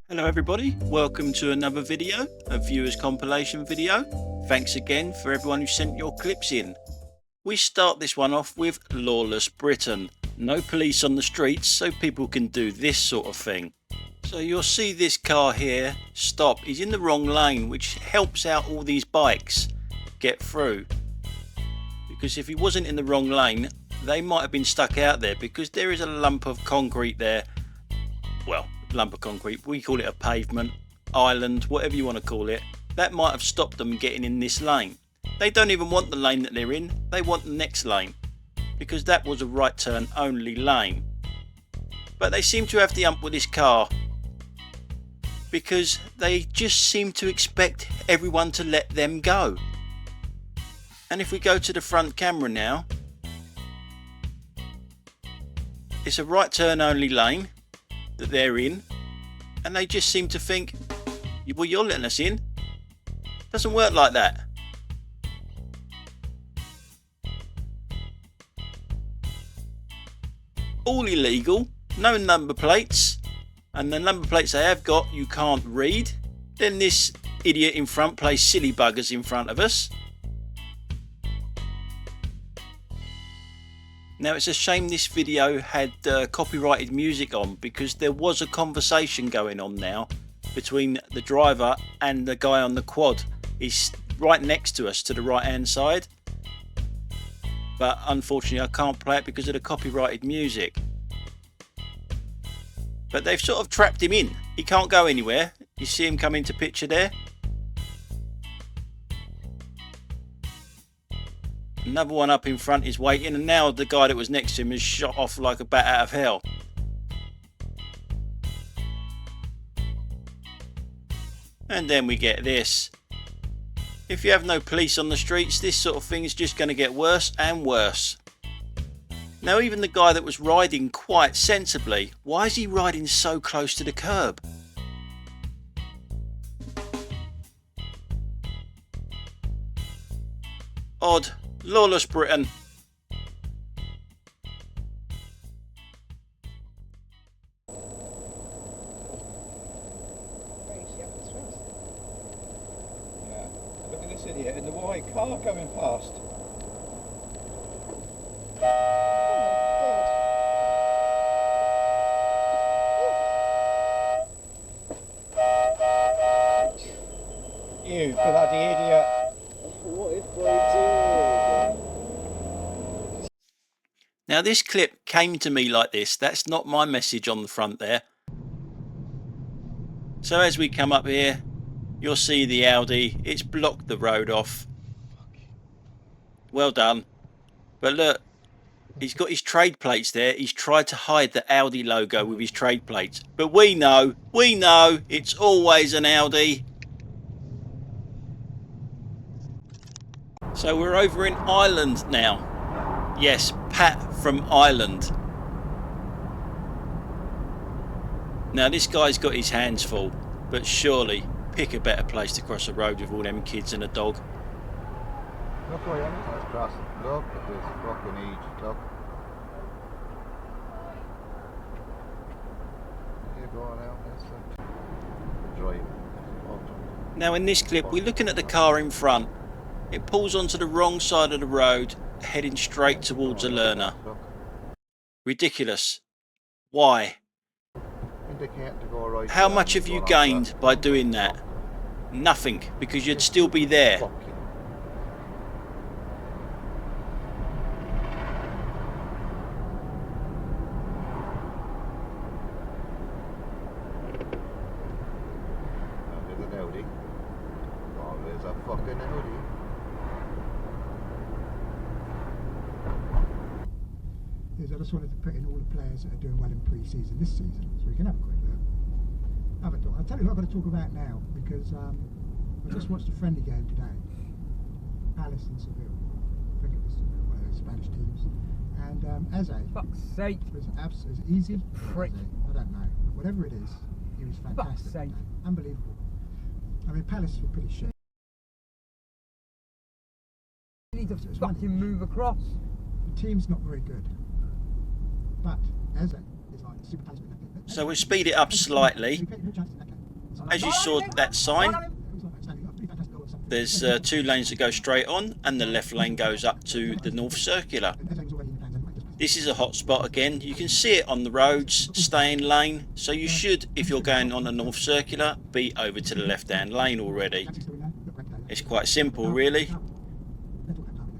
Hello everybody, welcome to another video, a viewers compilation video. Thanks again for everyone who sent your clips in. We start this one off with Lawless Britain. No police on the streets, so people can do this sort of thing. So you'll see this car here stop. He's in the wrong lane, which helps out all these bikes get through. Because if he wasn't in the wrong lane, they might have been stuck out there, because there is a lump of concrete there. Well, lump of concrete, we call it a pavement, island, whatever you want to call it. That might have stopped them getting in this lane. They don't even want the lane that they're in, they want the next lane, because that was a right turn only lane. But they seem to have the ump with this car, because they just seem to expect everyone to let them go. And if we go to the front camera now, it's a right turn only lane that they're in, and they just seem to think, well, you're letting us in. Doesn't work like that. All illegal, no number plates, and the number plates they have got you can't read. Then this idiot in front plays silly buggers in front of us. Now it's a shame this video had copyrighted music on, because there was a conversation going on now between the driver and the guy on the quad. He's right next to us to the right hand side, but unfortunately I can't play it because of the copyrighted music. But they've sort of trapped him in. He can't go anywhere. You see him come into picture there. Another one up in front is waiting, and now the guy that was next to him is shot off like a bat out of hell. And then we get this. If you have no police on the streets, this sort of thing is just going to get worse and worse. Now even the guy that was riding quite sensibly, why is he riding so close to the curb? Odd. Lawless Britain. Yeah, look at this idiot in the white car coming past. You bloody idiot. What if I do? Now this clip came to me like this. That's not my message on the front there. So as we come up here, you'll see the Audi. It's blocked the road off. Well done. But look, he's got his trade plates there. He's tried to hide the Audi logo with his trade plates. But we know it's always an Audi. So we're over in Ireland now. Yes, Pat from Ireland. Now this guy's got his hands full, but surely pick a better place to cross the road with all them kids and a dog. Look where anything's crossing. Look at this fucking Egypt, look. There you go now, that's driving. Now in this clip we're looking at the car in front. It pulls onto the wrong side of the road, heading straight towards a learner. Ridiculous. Why? How much have you gained by doing that? Nothing, because you'd still be there. There's an Audi. Oh, there's a fucking Audi. I just wanted to put in all the players that are doing well in pre-season this season, so we can have a quick look. I'll tell you what I'm going to talk about now, because I just watched a friendly game today. Palace and Seville. I think it was Seville, one of those Spanish teams. And Eze Fuck's sake. was easy. Prick. I don't know. But whatever it is, he was fantastic. Fuck's sake. Unbelievable. I mean, Palace were pretty shit. You need to fucking move across. The team's not very good. But Eze is like super talented. So we'll speed it up slightly. As you saw that sign, there's 2 lanes that go straight on and the left lane goes up to the North Circular. This is a hot spot again. You can see it on the roads, stay in lane. So you should, if you're going on the North Circular, be over to the left-hand lane already. It's quite simple, really.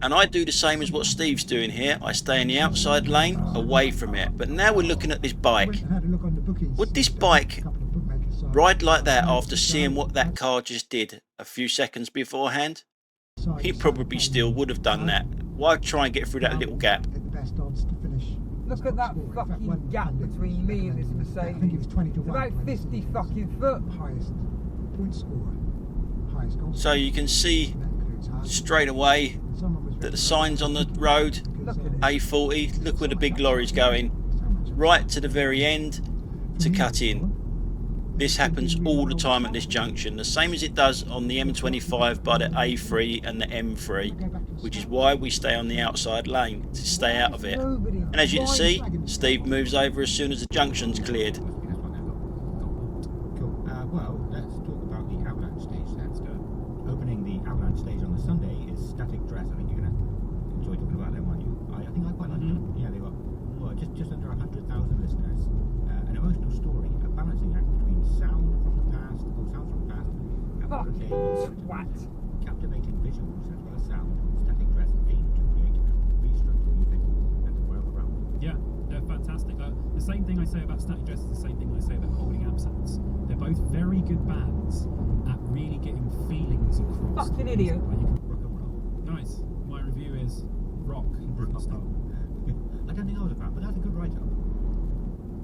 And I do the same as what Steve's doing here. I stay in the outside lane, away from it. But now we're looking at this bike. Would this bike ride like that after seeing what that car just did a few seconds beforehand? He probably still would have done that. Why try and get through that little gap? Look at that fucking gap between me and this Mercedes. I think it was 20 to 1. About 50 fucking foot. Highest point scorer. Highest goal. So you can see straight away that the signs on the road, A40, look where the big lorry's going, right to the very end to cut in. This happens all the time at this junction, the same as it does on the M25 by the A3 and the M3, which is why we stay on the outside lane, to stay out of it. And as you can see, Steve moves over as soon as the junction's cleared. Cool. Well, let's talk about the avalanche stage then. Opening the avalanche stage on the Sunday is Static Dress. I think you're going to enjoy talking about them, aren't you? I think I quite like them. Yeah, they got just under 100,000 listeners. An emotional story, a balancing act between sound from the past, captivating visuals as well as sound. Static Dress aim to create a restructure music and the world around. Yeah, they're fantastic. The same thing I say about Static Dress is the same thing I say about Holding Absence. They're both very good bands at really getting feelings across. Fucking idiot. Where you can rock and roll. Nice. My review is rock. I don't think I was a fan, but that's a good write-up.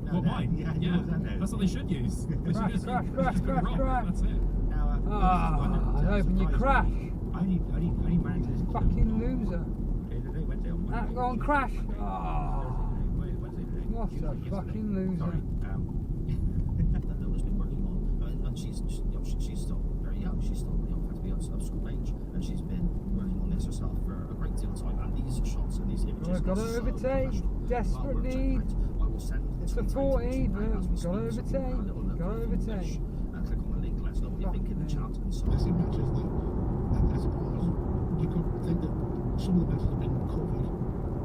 What, mine? Yeah, that's what they should use. They should just rock. That's it. Now, open your crash. I only managed this Fucking loser. That gone crash. What a fucking loser. That was been working on, and she's still very young. She's still had to be of school age, and she's been working on this herself for a great deal of time. And these shots and these images. Got to overtake. Desperate need. It's a 40, but got to overtake. Got to overtake. Click on the link. Let us know what you think in the chat. And so. This image is like, I suppose you could think that some of the matches have been covered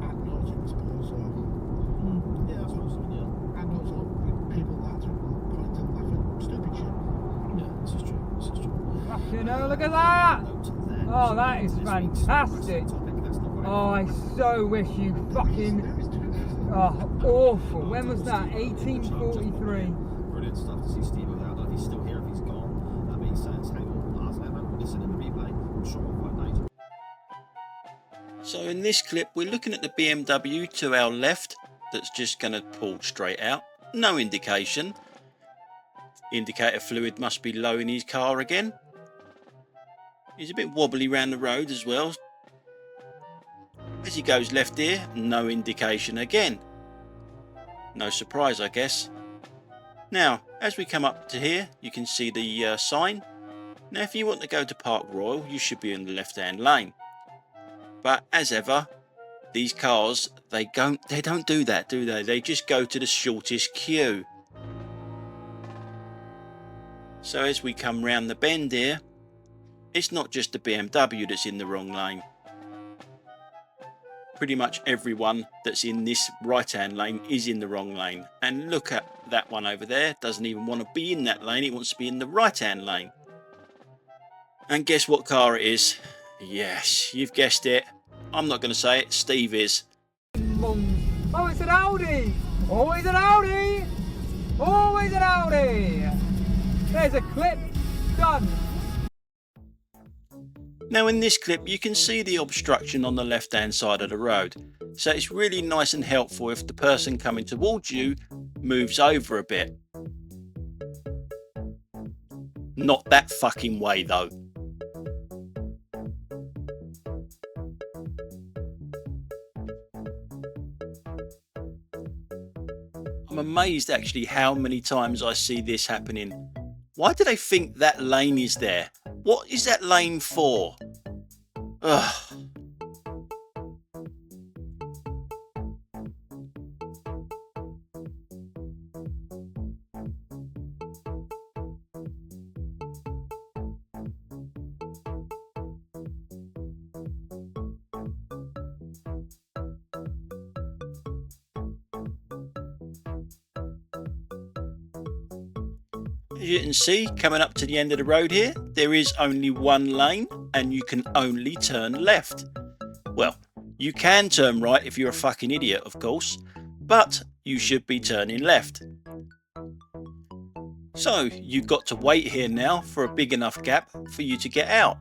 ad nauseum, I suppose. Yeah, I suppose so. Yeah. And also people that point and laugh at stupid shit. Yeah, this is true. This is true. Fucking hell, look at that! Oh, that is fantastic. Oh, I so wish you fucking... Oh, awful. When was that? 1843. Brilliant stuff to see Steve without. If he's still here, if he's gone, that makes sense. Hang on, as ever, we'll listen in the replay. I'm sure we'll find out. So in this clip, we're looking at the BMW to our left that's just going to pull straight out. No indication. Indicator fluid must be low in his car again. He's a bit wobbly around the road as well. As he goes left here, no indication again. No surprise, I guess. Now, as we come up to here, you can see the sign. Now, if you want to go to Park Royal, you should be in the left-hand lane. But as ever, these cars, they don't do that, do they? They just go to the shortest queue. So as we come round the bend here, it's not just the BMW that's in the wrong lane. Pretty much everyone that's in this right-hand lane is in the wrong lane. And look at that one over there, doesn't even want to be in that lane, it wants to be in the right-hand lane. And guess what car it is? Yes, you've guessed it. I'm not going to say it, Steve is. Oh, it's an Audi! Always an Audi! Always an Audi! There's a clip, done! Now in this clip you can see the obstruction on the left hand side of the road, so it's really nice and helpful if the person coming towards you moves over a bit. Not that fucking way though. I'm amazed actually how many times I see this happening. Why do they think that lane is there? What is that lane for? Ugh. As you can see, coming up to the end of the road here, there is only one lane and you can only turn left. Well, you can turn right if you're a fucking idiot, of course, but you should be turning left. So you've got to wait here now for a big enough gap for you to get out.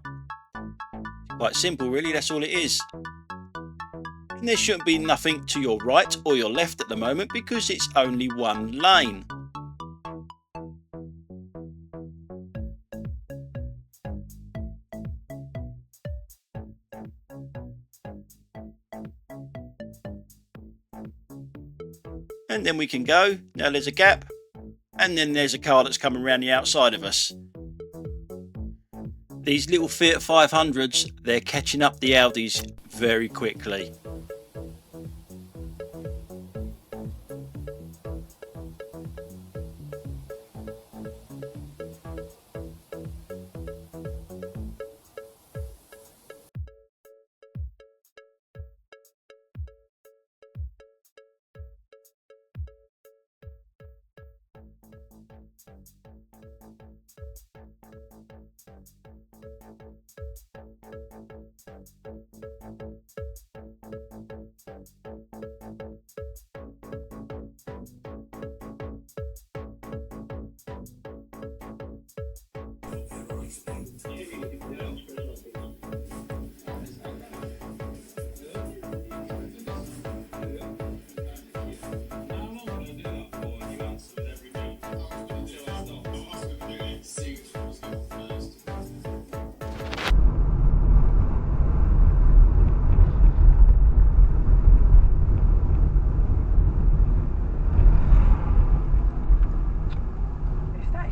Quite simple really, that's all it is. And there shouldn't be nothing to your right or your left at the moment because it's only one lane. And then we can go. Now there's a gap, and then there's a car that's coming around the outside of us. These little Fiat 500s, they're catching up the Audis very quickly.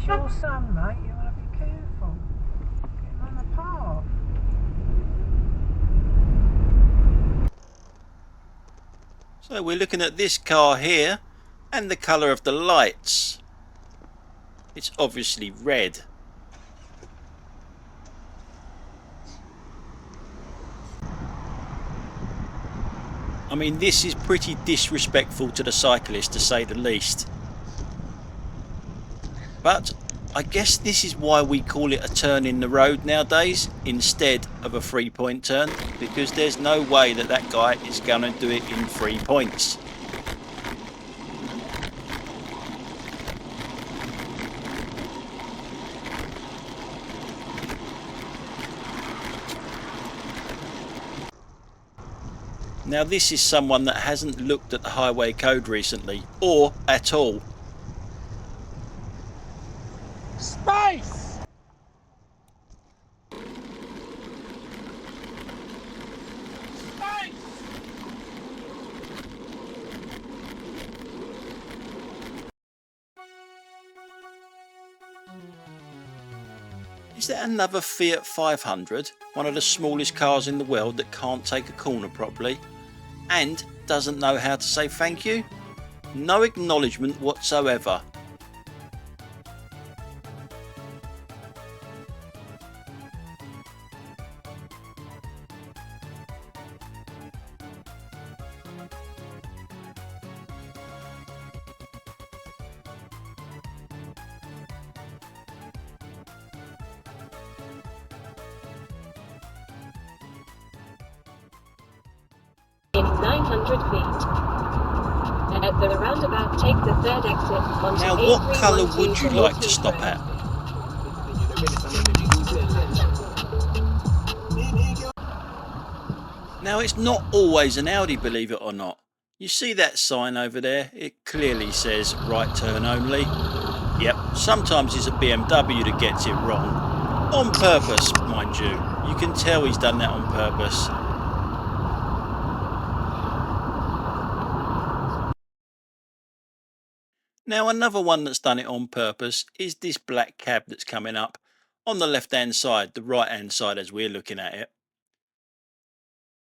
Your son, mate, you want to be careful. Get him on the path. So we're looking at this car here and the colour of the lights. It's obviously red. I mean, this is pretty disrespectful to the cyclist, to say the least. But I guess this is why we call it a turn in the road nowadays instead of a 3-point turn, because there's no way that that guy is going to do it in 3 points. Now this is someone that hasn't looked at the highway code recently, or at all. Space! Is that another Fiat 500, one of the smallest cars in the world that can't take a corner properly and doesn't know how to say thank you? No acknowledgement whatsoever. In 900 feet. At the roundabout, take the third exit onto Now what colour would you like to stop at? Now it's not always an Audi, believe it or not. You see that sign over there? It clearly says right turn only. Yep, sometimes it's a BMW that gets it wrong. On purpose, mind you. You can tell he's done that on purpose. Now another one that's done it on purpose is this black cab that's coming up on the left hand side, the right hand side as we're looking at it.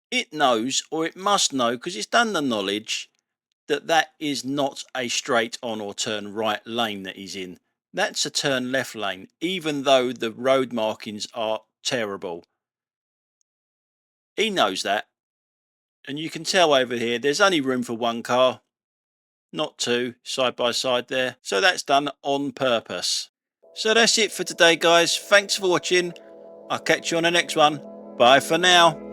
It knows, or it must know, because it's done the knowledge, that that is not a straight on or turn right lane that he's in. That's a turn left lane, even though the road markings are terrible. He knows that. And you can tell over here, there's only room for one car, not two, side by side there. So that's done on purpose. So that's it for today, guys. Thanks for watching. I'll catch you on the next one. Bye for now.